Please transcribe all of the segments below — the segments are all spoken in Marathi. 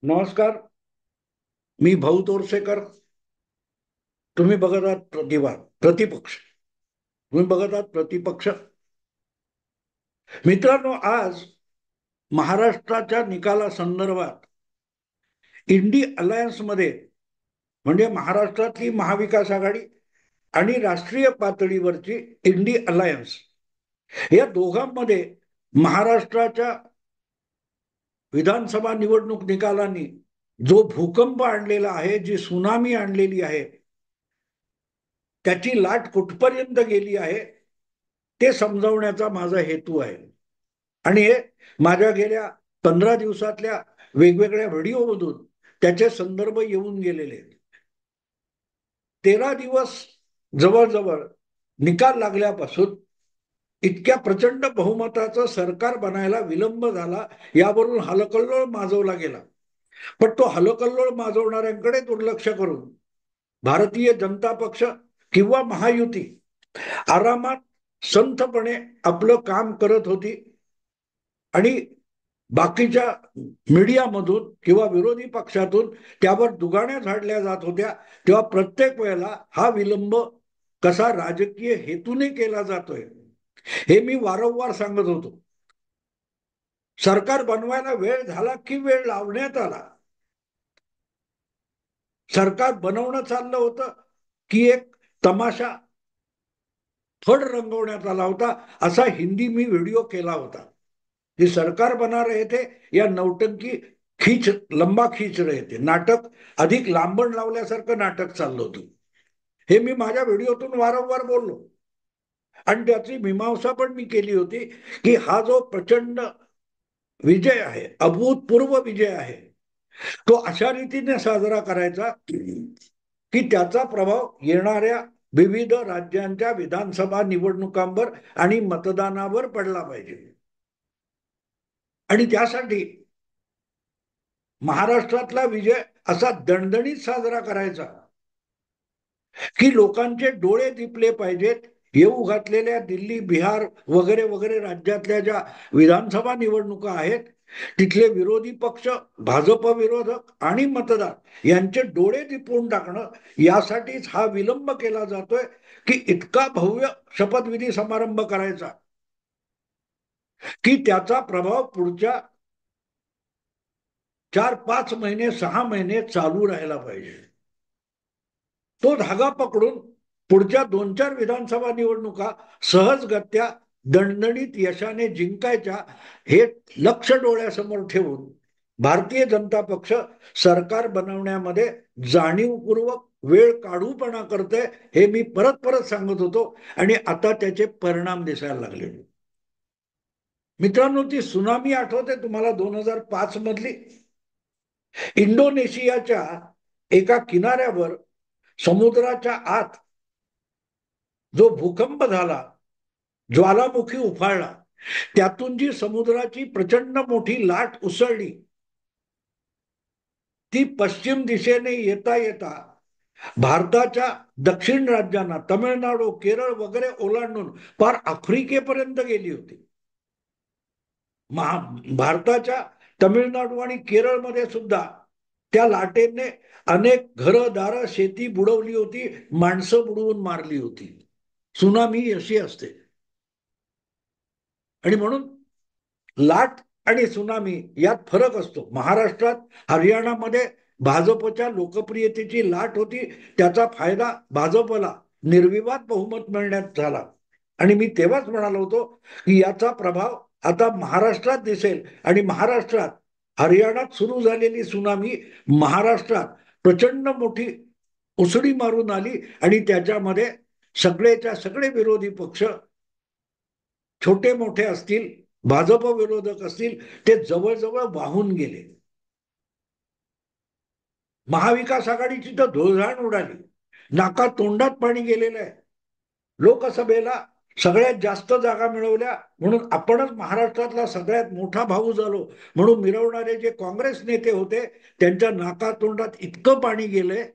नमस्कार. मी भाऊ तोरसेकर. तुम्ही बघत आहात प्रतिपक्ष. तुम्ही बघत आहात प्रतिपक्ष. मित्रांनो, आज महाराष्ट्राच्या निकाला संदर्भात इंडी अलायन्स मध्ये, म्हणजे महाराष्ट्रातली महाविकास आघाडी आणि राष्ट्रीय पातळीवरची इंडी अलायन्स, या दोघांमध्ये महाराष्ट्राच्या विधानसभा निवडणूक निकालांनी जो भूकंप आणलेला आहे, जी सुनामी आणलेली आहे, त्याची लाट कुठपर्यंत गेली आहे ते समजावण्याचा माझा हेतू आहे. आणि हे माझ्या गेल्या 15 दिवसातल्या वेगवेगळ्या व्हिडिओमधून त्याचे संदर्भ येऊन गेलेले आहेत. 13 दिवस जवळजवळ निकाल लागल्यापासून इतक्या प्रचंड बहुमताचं सरकार बनायला विलंब झाला, यावरून हलकल्लोळ माजवला गेला. पण तो हलकल्लोळ माजवणाऱ्यांकडे दुर्लक्ष करून भारतीय जनता पक्ष किंवा महायुती आरामात संथपणे आपलं काम करत होती आणि बाकीच्या मीडियामधून किंवा विरोधी पक्षातून त्यावर दुगाण्या झाडल्या जात होत्या. तेव्हा प्रत्येक वेळेला हा विलंब कसा राजकीय हेतूने केला जातोय हे मी वारंवार सांगत होतो. सरकार बनवायला वेळ झाला की वेळ लावण्यात आला. सरकार बनवणं चाललं होतं की एक तमाशा फड रंगवण्यात आला होता, असा हिंदी मी व्हिडिओ केला होता. जे सरकार बना रहे थे या नौटंकी खीच लंबा खीच रहे थे, नाटक अधिक लांबण लावल्यासारखं नाटक चाललं होतं. हे मी माझ्या व्हिडिओतून वारंवार बोललो आणि त्याची मीमांसा पण मी केली होती की हा जो प्रचंड विजय आहे, अभूतपूर्व विजय आहे, तो अशा रीतीने साजरा करायचा की त्याचा प्रभाव येणाऱ्या विविध राज्यांच्या विधानसभा निवडणुकांवर आणि मतदानावर पडला पाहिजे. आणि त्यासाठी महाराष्ट्रातला विजय असा दणदणीत साजरा करायचा की लोकांचे डोळे दिपले पाहिजेत. येऊ घातलेल्या दिल्ली, बिहार वगैरे वगैरे राज्यातल्या ज्या विधानसभा निवडणुका आहेत, तिथले विरोधी पक्ष, भाजप विरोधक आणि मतदार यांचे डोळे दिपवून टाकणं, यासाठीच हा विलंब केला जातोय की इतका भव्य शपथविधी समारंभ करायचा की त्याचा प्रभाव पुढच्या 4-5 महिने, 6 महिने चालू राहायला पाहिजे. तो धागा पकडून पुढच्या 2-4 विधानसभा निवडणुका सहजगत्या दणदणीत यशाने जिंकायच्या, हे लक्ष डोळ्यासमोर ठेवून भारतीय जनता पक्ष सरकार बनवण्यामध्ये जाणीवपूर्वक वेळ काढूपणा करतोय, हे मी परत परत सांगत होतो आणि आता त्याचे परिणाम दिसायला लागले. मित्रांनो, ती सुनामी आठवते तुम्हाला 2005 मधली? इंडोनेशियाच्या एका किनाऱ्यावर समुद्राच्या आत जो भूकंप झाला, ज्वालामुखी उफाळला, त्यातून जी समुद्राची प्रचंड मोठी लाट उसळली, ती पश्चिम दिशेने येता येता भारताच्या दक्षिण राज्यांना, तमिळनाडू, केरळ वगैरे ओलांडून पार आफ्रिकेपर्यंत गेली होती. भारताच्या तमिळनाडू आणि केरळमध्ये सुद्धा त्या लाटेने अनेक घरदार, शेती बुडवली होती, माणसं बुडवून मारली होती. सुनामी अशी असते. आणि म्हणून लाट आणि सुनामी यात फरक असतो. महाराष्ट्रात, हरियाणामध्ये भाजपच्या लोकप्रियतेची लाट होती, त्याचा फायदा भाजपला निर्विवाद बहुमत मिळण्यात झाला. आणि मी तेव्हाच म्हणालो होतो की याचा प्रभाव आता महाराष्ट्रात दिसेल आणि महाराष्ट्रात, हरियाणात सुरू झालेली सुनामी महाराष्ट्रात प्रचंड मोठी उसळी मारून आली आणि त्याच्यामध्ये सगळेच्या सगळे विरोधी पक्ष, छोटे मोठे असतील, भाजप विरोधक असतील, ते जवळजवळ वाहून गेले. महाविकास आघाडीची तर धुळझाण उडाली, नाका तोंडात पाणी गेलेलं आहे. लोकसभेला सगळ्यात जास्त जागा मिळवल्या म्हणून आपणच महाराष्ट्रातला सगळ्यात मोठा भाऊ झालो म्हणून मिरवणारे जे काँग्रेस नेते होते, त्यांच्या नाका तोंडात इतकं पाणी गेलंय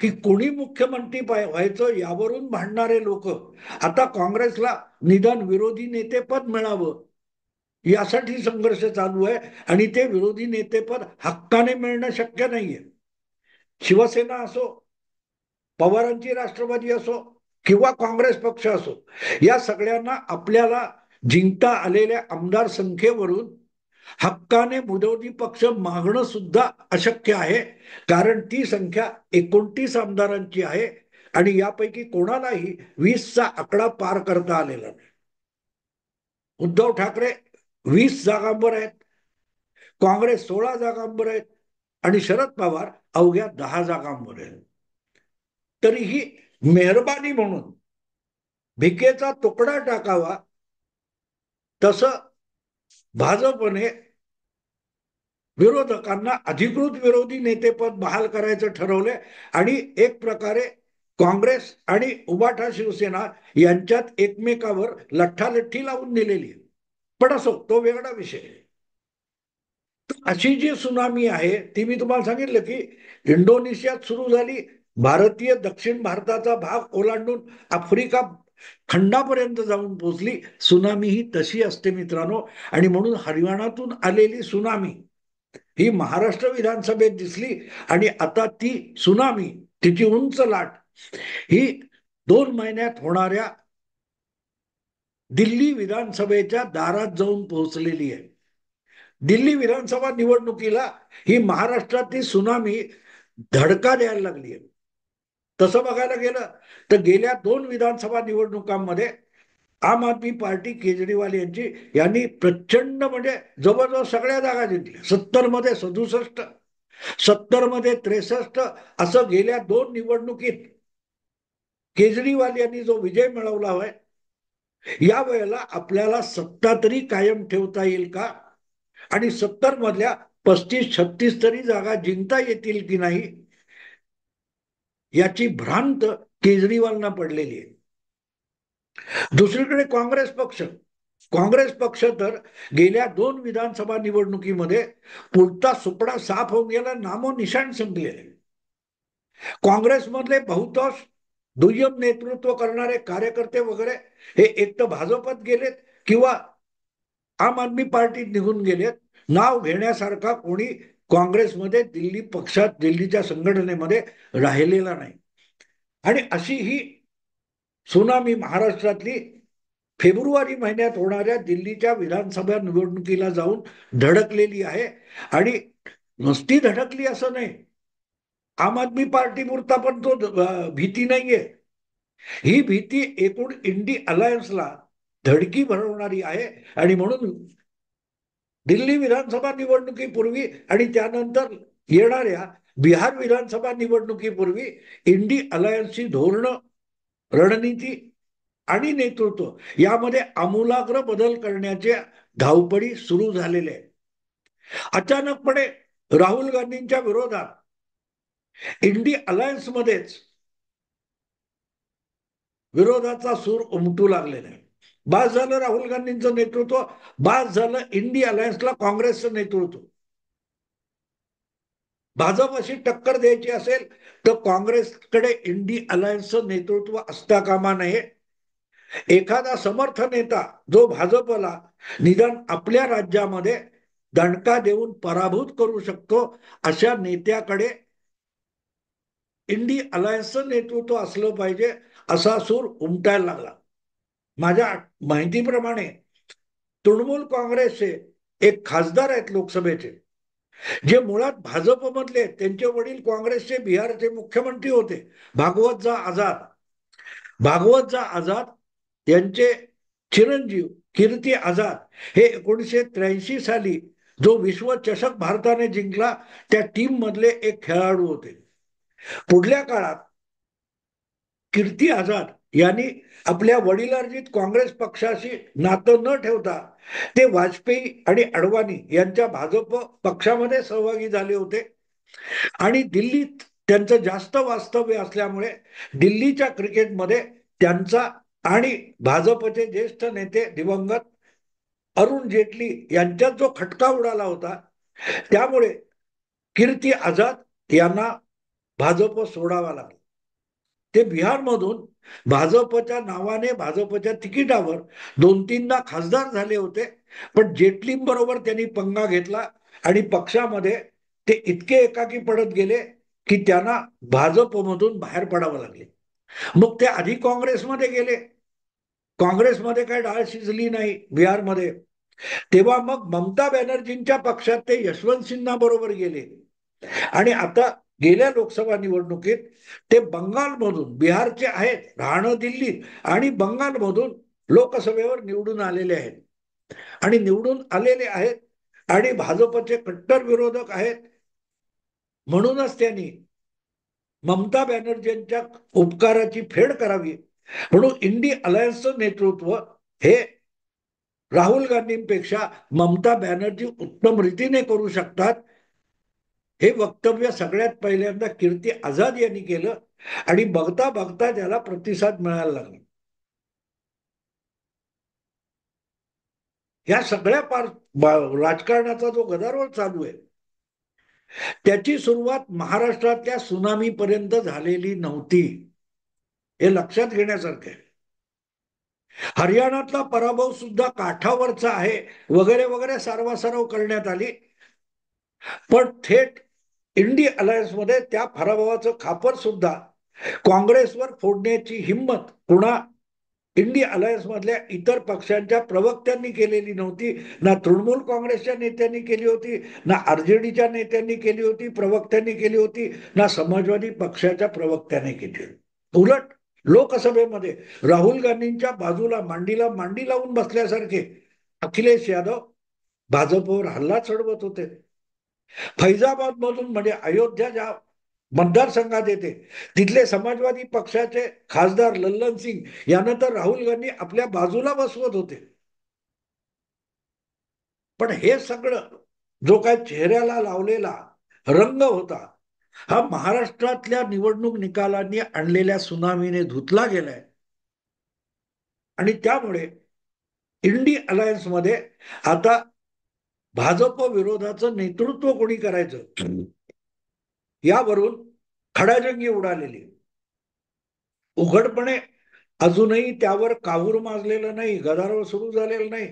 की कोणी मुख्यमंत्री व्हायचं यावरून भांडणारे लोक आता काँग्रेसला निदान विरोधी नेतेपद मिळावं यासाठी संघर्ष चालू आहे आणि ते विरोधी नेतेपद हक्काने मिळणं शक्य नाहीये. शिवसेना असो, पवारांची राष्ट्रवादी असो किंवा काँग्रेस पक्ष असो, या सगळ्यांना आपल्याला जिंकता आलेल्या आमदार संख्येवरून हक्काने विरोधी पक्ष मागणं सुद्धा अशक्य आहे. कारण ती संख्या 29 आमदारांची आहे आणि यापैकी कोणालाही 20चा आकडा पार करता आलेला नाही. उद्धव ठाकरे 20 जागांवर आहेत, काँग्रेस 16 जागांवर आहेत आणि शरद पवार अवघ्या 10 जागांवर आहेत. तरीही मेहरबानी म्हणून भिकेचा तुकडा टाकावा तसं भाजपने विरोधकांना अधिकृत विरोधी नेतेपद बहाल करायचं ठरवलंय आणि एक प्रकारे काँग्रेस आणि उबाठा शिवसेना यांच्यात एकमेकावर लठ्ठालठ्ठी लावून दिलेली आहे. पण असो, तो वेगळा विषय. अशी जी सुनामी आहे ती मी तुम्हाला सांगितलं की इंडोनेशियात सुरू झाली, भारतीय दक्षिण भारताचा भाग ओलांडून आफ्रिका खंडापर्यंत जाऊन पोहोचली. सुनामी ही तशी असते मित्रांनो. आणि म्हणून हरियाणातून आलेली सुनामी ही महाराष्ट्र विधानसभेत दिसली आणि आता ती सुनामी, तिची उंच लाट ही 2 महिन्यात होणाऱ्या दिल्ली विधानसभेच्या दारात जाऊन पोहोचलेली आहे. दिल्ली विधानसभा निवडणुकीला ही महाराष्ट्रातली सुनामी धडका द्यायला लागली आहे. तसं बघायला गेलं तर गेल्या 2 विधानसभा निवडणुकांमध्ये आम आदमी पार्टी केजरीवाल यांनी प्रचंड म्हणजे जवळजवळ सगळ्या जागा जिंकल्या. 70 मध्ये 67, 70 मध्ये 63, असं गेल्या 2 निवडणुकीत केजरीवाल यांनी जो विजय मिळवला आहे. या वेळेला आपल्याला सत्ता तरी कायम ठेवता येईल का आणि 70 मधल्या 35-36 तरी जागा जिंकता येतील की नाही याची भ्रांत केजरीवालना पडलेली आहे. दुसरीकडे काँग्रेस पक्ष तर गेल्या 2 विधानसभा निवडणुकीमध्ये पुरता सुपडा साफ होऊन गेला, नामोनिशाण संपलेले. काँग्रेसमधले बहुतांश दुय्यम नेतृत्व करणारे कार्यकर्ते वगैरे हे एक तर भाजपात गेलेत किंवा आम आदमी पार्टीत निघून गेलेत. नाव घेण्यासारखा कोणी काँग्रेसमध्ये दिल्ली पक्षात, दिल्लीच्या संघटनेमध्ये राहिलेला नाही. आणि अशी ही सुनामी महाराष्ट्रातली फेब्रुवारी महिन्यात होणाऱ्या दिल्लीच्या विधानसभा निवडणुकीला जाऊन धडकलेली आहे. आणि नुसती धडकली असं नाही, आम आदमी पार्टी पुरता पण तो भीती नाहीये. ही भीती एकूण इंडी अलायन्सला धडकी भरवणारी आहे. आणि म्हणून दिल्ली विधानसभा निवडणुकीपूर्वी आणि त्यानंतर येणाऱ्या बिहार विधानसभा निवडणुकीपूर्वी इंडी अलायन्सची धोरणं, रणनीती आणि नेतृत्व यामध्ये आमूलाग्र बदल करण्याच्या धावपळी सुरू झालेल्या आहे. अचानकपणे राहुल गांधींच्या विरोधात इंडी अलायन्समध्येच विरोधाचा सूर उमटू लागलेला आहे. बास झालं राहुल गांधींचं नेतृत्व, बास झालं इंडी अलायन्सला काँग्रेसचं नेतृत्व. भाजपशी टक्कर द्यायची असेल तर काँग्रेसकडे इंडी अलायन्सचं नेतृत्व असता कामा नये. एखादा समर्थ नेता जो भाजपला निदान आपल्या राज्यामध्ये दणका देऊन पराभूत करू शकतो, अशा नेत्याकडे इंडी अलायन्सचं नेतृत्व असलं पाहिजे, असा सूर उमटायला लागला. माझ्या माहितीप्रमाणे तृणमूल काँग्रेसचे एक खासदार आहेत लोकसभेचे, जे मुळात भाजपमधले, त्यांचे वडील काँग्रेसचे बिहारचे मुख्यमंत्री होते, भागवत आझाद यांचे चिरंजीव कीर्ती आझाद हे 1983 साली जो विश्वचषक भारताने जिंकला त्या टीम मधले एक खेळाडू होते. पुढल्या काळात कीर्ती आझाद यांनी आपल्या वडिलार्जित काँग्रेस पक्षाशी नातं न ठेवता ते वाजपेयी आणि अडवाणी यांच्या भाजप पक्षामध्ये सहभागी झाले होते. आणि दिल्लीत त्यांचं जास्त वास्तव्य असल्यामुळे दिल्लीच्या क्रिकेटमध्ये त्यांचा आणि भाजपचे ज्येष्ठ नेते दिवंगत अरुण जेटली यांच्यात जो खटका उडाला होता, त्यामुळे कीर्ती आझाद यांना भाजप सोडावा लागला. ते बिहारमधून भाजपच्या नावाने, भाजपच्या तिकिटावर 2-3दा खासदार झाले होते. पण जेटलींबरोबर त्यांनी पंगा घेतला आणि पक्षामध्ये ते इतके एकाकी पडत गेले की त्यांना भाजपमधून बाहेर पडावं लागले. मग ते आधी काँग्रेसमध्ये गेले. काँग्रेसमध्ये काय डाळ शिजली नाही बिहारमध्ये. तेव्हा मग ममता बॅनर्जींच्या पक्षात ते यशवंत सिन्हा बरोबर गेले आणि आता गेल्या लोकसभा निवडणुकीत ते बंगालमधून, बिहारचे आहेत, राहणं दिल्लीत, आणि बंगालमधून लोकसभेवर निवडून आलेले आहेत. आणि निवडून आलेले आहेत आणि भाजपचे कट्टर विरोधक आहेत. म्हणूनच त्यांनी ममता बॅनर्जींच्या उपकाराची फेड करावी म्हणून इंडी अलायन्सचं नेतृत्व हे राहुल गांधींपेक्षा ममता बॅनर्जी उत्तम रीतीने करू शकतात, हे वक्तव्य सगळ्यात पहिल्यांदा कीर्ती आझाद यांनी केलं आणि बघता बघता त्याला प्रतिसाद मिळायला लागला. या सगळ्या राजकारणाचा जो गदारोळ चालू आहे त्याची सुरुवात महाराष्ट्रातल्या सुनामी पर्यंत झालेली नव्हती, हे लक्षात घेण्यासारखं आहे. हरियाणातला पराभव सुद्धा काठावरचा आहे वगैरे वगैरे सारवासारव करण्यात आली, पण थेट इंडी अलायन्समध्ये त्या पराभवाचं खापर सुद्धा काँग्रेसवर फोडण्याची हिंमत पुन्हा इंडी अलायन्स मधल्या इतर पक्षांच्या प्रवक्त्यांनी केलेली नव्हती. ना तृणमूल काँग्रेसच्या नेत्यांनी केली होती, ना आरजेडीच्या नेत्यांनी केली होती, प्रवक्त्यांनी केली होती, ना समाजवादी पक्षाच्या प्रवक्त्याने केली होती. उलट लोकसभेमध्ये राहुल गांधींच्या बाजूला मांडीला मांडी लावून बसल्यासारखे अखिलेश यादव भाजपवर हल्ला चढवत होते. फैजाबाद मधून म्हणजे अयोध्या ज्या मतदारसंघात येते तिथले समाजवादी पक्षाचे खासदार लल्लन सिंग यांना तर राहुल गांधी आपल्या बाजूला बसवत होते. पण हे सगळं जो काय चेहऱ्याला लावलेला रंग होता हा महाराष्ट्रातल्या निवडणूक निकालांनी आणलेल्या सुनामीने धुतला गेलाय आणि त्यामुळे इंडी अलायन्स मध्ये आता भाजप विरोधाचं नेतृत्व कोणी करायचं यावरून खडाजंगी उडालेली. उघडपणे अजूनही त्यावर कावूर माजलेलं नाही, गदारोळ सुरू झालेला नाही,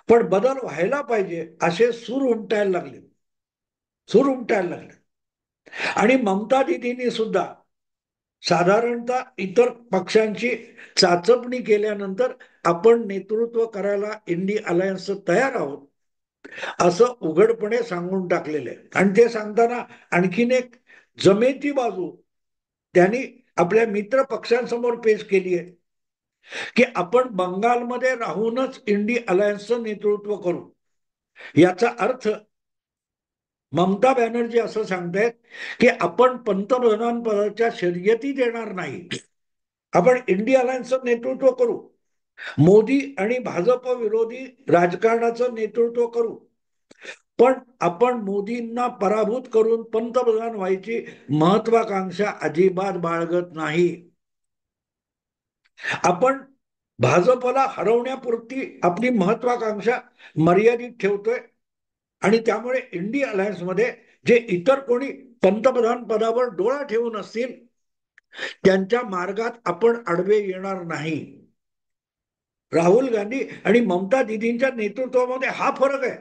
पण बदल व्हायला पाहिजे असे सूर उमटायला लागले, सूर उमटायला लागले. आणि ममता दिदींनी सुद्धा साधारणतः इतर पक्षांची चाचपणी केल्यानंतर आपण नेतृत्व करायला इंडी अलायन्स तयार आहोत असं उघडपणे सांगून टाकलेलं आहे. आणि ते सांगताना आणखीन एक जमेती बाजू त्यांनी आपल्या मित्र पक्षांसमोर पेश केली आहे की आपण बंगालमध्ये राहूनच इंडी अलायन्सचं नेतृत्व करू. याचा अर्थ ममता बॅनर्जी असं सांगतायत की आपण पंतप्रधान पदाच्या शर्यती देणार नाही, आपण इंडी अलायन्सचं नेतृत्व करू, मोदी आणि भाजप विरोधी राजकारणाचं नेतृत्व करू, पण आपण मोदींना पराभूत करून पंतप्रधान व्हायची महत्वाकांक्षा अजिबात बाळगत नाही. आपण भाजपला हरवण्यापुरती आपली महत्वाकांक्षा मर्यादित ठेवतोय आणि त्यामुळे इंडी अलायन्स मध्ये जे इतर कोणी पंतप्रधान पदावर डोळा ठेवून असतील त्यांच्या मार्गात आपण आडवे येणार नाही. राहुल गांधी आणि ममता दिदींच्या नेतृत्वामध्ये हा फरक आहे.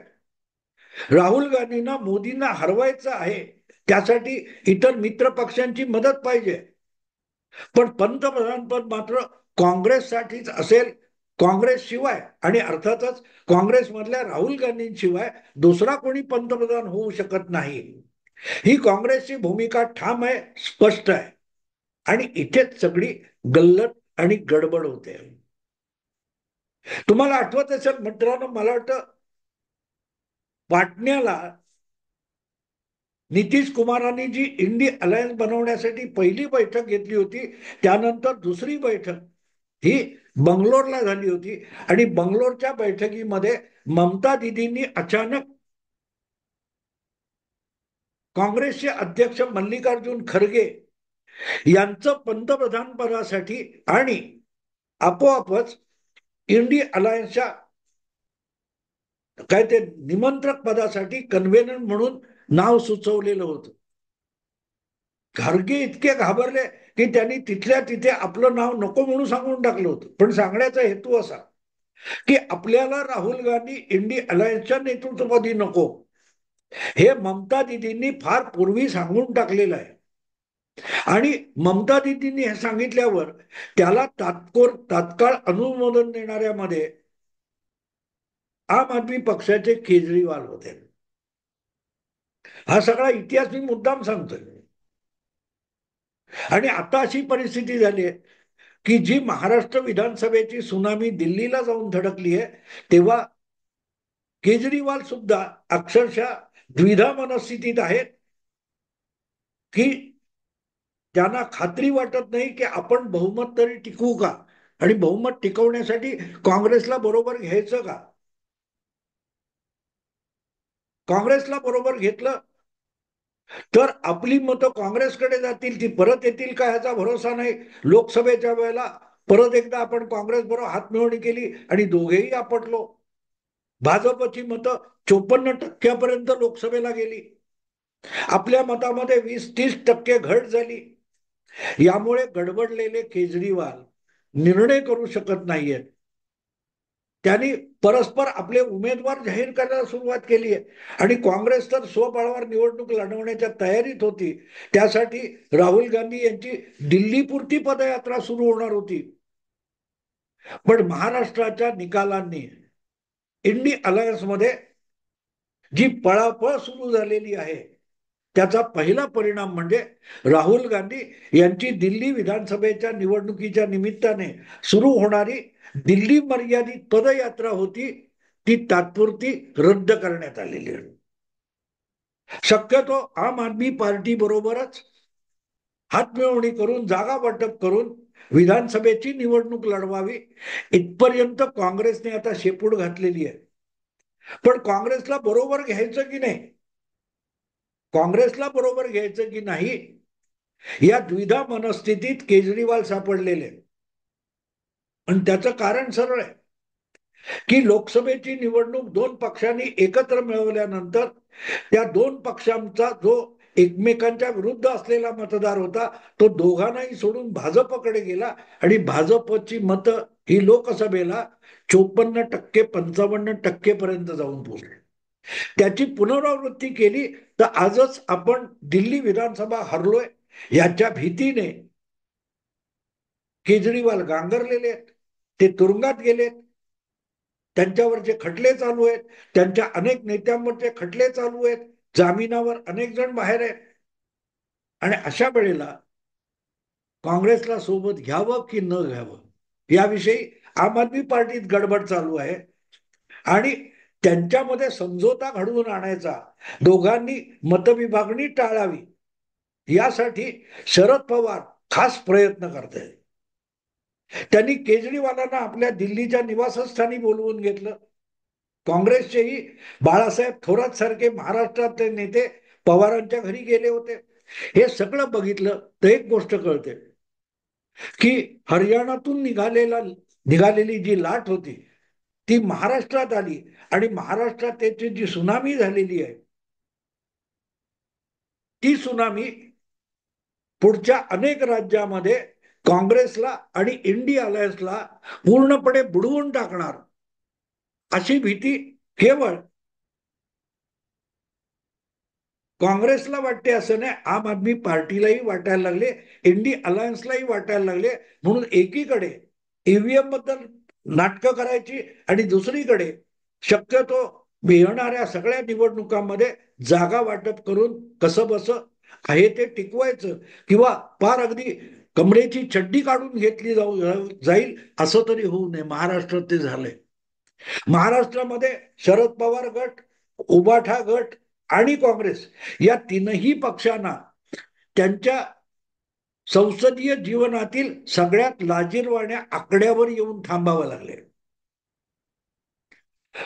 राहुल गांधींना मोदींना हरवायचं आहे, त्यासाठी इतर मित्र पक्षांची मदत पाहिजे, पण पंतप्रधान पद मात्र काँग्रेससाठीच असेल. काँग्रेस शिवाय आणि अर्थातच काँग्रेसमधल्या राहुल गांधींशिवाय दुसरा कोणी पंतप्रधान होऊ शकत नाही. ही काँग्रेसची भूमिका ठाम आहे, स्पष्ट आहे. आणि इथेच सगळी गल्लत आणि गडबड होते. तुम्हाला आठवत असेल मित्रांनो, मला वाटतं पाटण्याला नितीश कुमारांनी जी इंडी अलायन्स बनवण्यासाठी पहिली बैठक घेतली होती त्यानंतर दुसरी बैठक ही बंगलोरला झाली होती आणि बंगलोरच्या बैठकीमध्ये ममता दिदींनी अचानक काँग्रेसचे अध्यक्ष मल्लिकार्जुन खरगे यांचं पंतप्रधान पदासाठी आणि आपोआपच इंडी अलायन्सच्या काय ते निमंत्रक पदासाठी कन्व्हेनर म्हणून नाव सुचवलेलं होतं. खरगे इतके घाबरले की त्यांनी तिथल्या तिथे आपलं नाव नको म्हणून सांगून टाकलं होतं. पण सांगण्याचा हेतू असा की आपल्याला राहुल गांधी इंडी अलायन्सच्या नेतृत्वपदी नको, हे ममता दिदींनी फार पूर्वी सांगून टाकलेलं आहे. आणि ममता दिदींनी हे सांगितल्यावर त्याला तात्काळ अनुमोदन देणाऱ्यामध्ये आम आदमी पक्षाचे केजरीवाल होते. हा सगळा इतिहास मी मुद्दाम सांगतोय. आणि आता अशी परिस्थिती झाली आहे की जी महाराष्ट्र विधानसभेची सुनामी दिल्लीला जाऊन धडकली आहे, तेव्हा केजरीवाल सुद्धा अक्षरशः द्विधा मनस्थितीत आहेत की त्यांना खात्री वाटत नाही की आपण बहुमत तरी टिकवू का, आणि बहुमत टिकवण्यासाठी काँग्रेसला बरोबर घ्यायचं का. काँग्रेसला बरोबर घेतलं तर आपली मतं काँग्रेसकडे जातील, ती परत येतील का ह्याचा भरोसा नाही. लोकसभेच्या वेळेला परत एकदा आपण काँग्रेस बरोबर हातमिळवणी केली आणि दोघेही आपटलो. भाजपची मतं 54% लोकसभेला गेली, आपल्या मतामध्ये 20-30% घट झाली. यामुळे गडबडलेले केजरीवाल निर्णय करू शकत नाहीयेत. त्यांनी परस्पर आपले उमेदवार जाहीर करायला सुरुवात केली आहे आणि काँग्रेस तर स्वबळावर निवडणूक लढवण्याच्या तयारीत होती. त्यासाठी राहुल गांधी यांची दिल्लीपुरती पदयात्रा सुरू होणार होती. पण महाराष्ट्राच्या निकालांनी इंडी अलायन्समध्ये जी पळापळ सुरू झालेली आहे त्याचा पहिला परिणाम म्हणजे राहुल गांधी यांची दिल्ली विधानसभेच्या निवडणुकीच्या निमित्ताने सुरू होणारी दिल्ली मर्यादित पदयात्रा होती, ती तात्पुरती रद्द करण्यात आलेली आहे. शक्यतो आम आदमी पार्टी बरोबरच हातमिळवणी करून जागा वाटप करून विधानसभेची निवडणूक लढवावी इथपर्यंत काँग्रेसने आता शेपूट घातलेली आहे. पण काँग्रेसला बरोबर घ्यायचं की नाही, काँग्रेसला बरोबर घ्यायचं की नाही, या द्विधा मनस्थितीत केजरीवाल सापडलेले. आणि त्याचं कारण सरळ आहे की लोकसभेची निवडणूक दोन पक्षांनी एकत्र मिळवल्यानंतर त्या दोन पक्षांचा जो एकमेकांच्या विरुद्ध असलेला मतदार होता तो दोघांनाही सोडून भाजपकडे गेला आणि भाजपची मतं ही लोकसभेला 54% 55% पर्यंत जाऊन पोहोचली. त्याची पुनरावृत्ती केली तर आजच आपण दिल्ली विधानसभा हरलोय याच्या भीतीने केजरीवाल गांगरलेले आहेत, ते तुरुंगात गेलेत, त्यांच्यावरचे खटले चालू आहेत, त्यांच्या अनेक नेत्यांवरचे खटले चालू आहेत, जामिनावर अनेक जण बाहेर आहेत. आणि अशा वेळेला काँग्रेसला सोबत घ्यावं की न घ्यावं याविषयी आम आदमी पार्टीत गडबड चालू आहे. आणि त्यांच्यामध्ये समझोता घडवून आणायचा, दोघांनी मतविभागणी टाळावी यासाठी शरद पवार खास प्रयत्न करत आहेत. त्यांनी केजरीवालांना आपल्या दिल्लीच्या निवासस्थानी बोलवून घेतलं. काँग्रेसचेही बाळासाहेब थोरात सारखे महाराष्ट्रातले नेते पवारांच्या घरी गेले होते. हे सगळं बघितलं तर एक गोष्ट कळते की हरियाणातून निघालेली जी लाट होती ती महाराष्ट्रात आली आणि महाराष्ट्रात त्याची जी सुनामी झालेली आहे ती सुनामी पुढच्या अनेक राज्यामध्ये काँग्रेसला आणि इंडी अलायन्सला पूर्णपणे बुडवून टाकणार अशी भीती केवळ काँग्रेसला वाटते असं नाही, आम आदमी पार्टीलाही वाटायला लागले, इंडी अलायन्सलाही वाटायला लागले. म्हणून एकीकडे ईव्हीएम बद्दल नाटकं करायची आणि दुसरीकडे शक्यतो येणाऱ्या सगळ्या निवडणुकांमध्ये जागा वाटप करून कसं बसं आहे ते टिकवायचं किंवा पार अगदी कमरेची चड्डी काढून घेतली जाईल असं तरी होऊ नये. महाराष्ट्रात ते झालंय. महाराष्ट्रामध्ये शरद पवार गट, उबाठा गट आणि काँग्रेस या तीनही पक्षांना त्यांच्या संसदीय जीवनातील सगळ्यात लाजिरवाण्या आकड्यावर येऊन थांबावं लागले.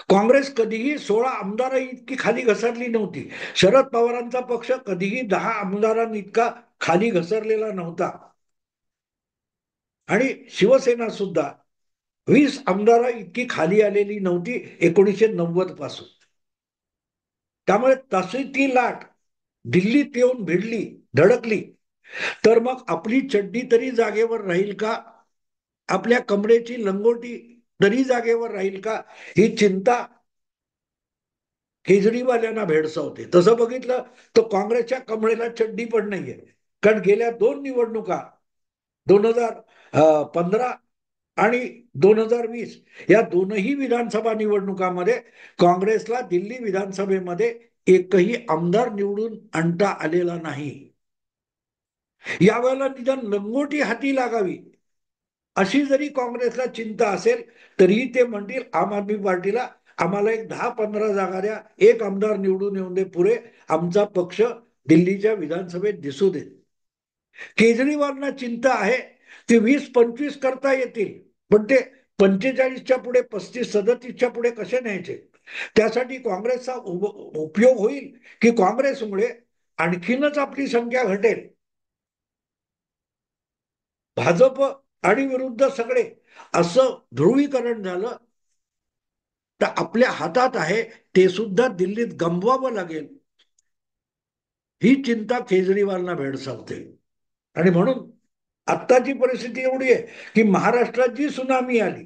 काँग्रेस कधीही 16 आमदार इतकी खाली घसरली नव्हती. शरद पवारांचा पक्ष कधीही 10 आमदारांइतका खाली घसरलेला नव्हता. आणि शिवसेना सुद्धा 20 आमदार इतकी खाली आलेली नव्हती 1990 पासून. त्यामुळे तशी ती लाट दिल्लीत येऊन भिडली, धडकली तर मग आपली चड्डी तरी जागेवर राहील का, आपल्या कमरेची लंगोटी तरी जागेवर राहील का, ही चिंता केजरीवाल भेडसावते. तसं बघितलं तर काँग्रेसच्या कमळेला चड्डी पण नाहीये. कारण गेल्या दोन निवडणुका 2015 आणि 2020 या दोनही विधानसभा निवडणुकामध्ये काँग्रेसला दिल्ली विधानसभेमध्ये एकही आमदार निवडून आणता आलेला नाही. यावेळेला निदान लंगोटी हाती लागावी अशी जरी काँग्रेसला चिंता असेल, तरीही ते म्हणतील आम आदमी पार्टीला आम्हाला एक 10-15 जागा द्या, एक आमदार निवडून येऊन दे, पुरे आमचा पक्ष दिल्लीच्या विधानसभेत दिसू दे. केजरीवालना चिंता आहे ते 20-25 करता येतील, पण ते 45च्या पुढे 35-37च्या पुढे कसे न्यायचे. त्यासाठी काँग्रेसचा उपयोग होईल की काँग्रेसमुळे आणखीनच आपली संख्या घटेल. भाजप आणि विरुद्ध सगळे असं ध्रुवीकरण झालं तर आपल्या हातात आहे ते सुद्धा दिल्लीत गमवावं लागेल, ही चिंता केजरीवालना भेडसावते. आणि म्हणून आत्ताची परिस्थिती एवढी आहे की महाराष्ट्रात जी सुनामी आली,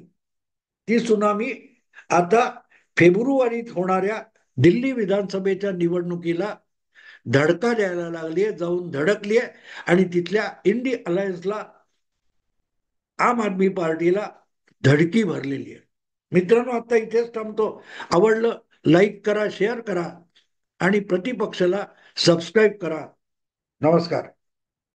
ती सुनामी आता फेब्रुवारीत होणाऱ्या दिल्ली विधानसभेच्या निवडणुकीला धडका द्यायला लागलीय, जाऊन धडकलीय आणि तिथल्या इंडी अलायन्सला, आम आदमी पार्टीला धडकी भरलेली आहे. मित्रांनो, आता इथेच थांबतो. आवडलं लाईक करा, शेअर करा आणि प्रतिपक्षाला सबस्क्राईब करा. नमस्कार.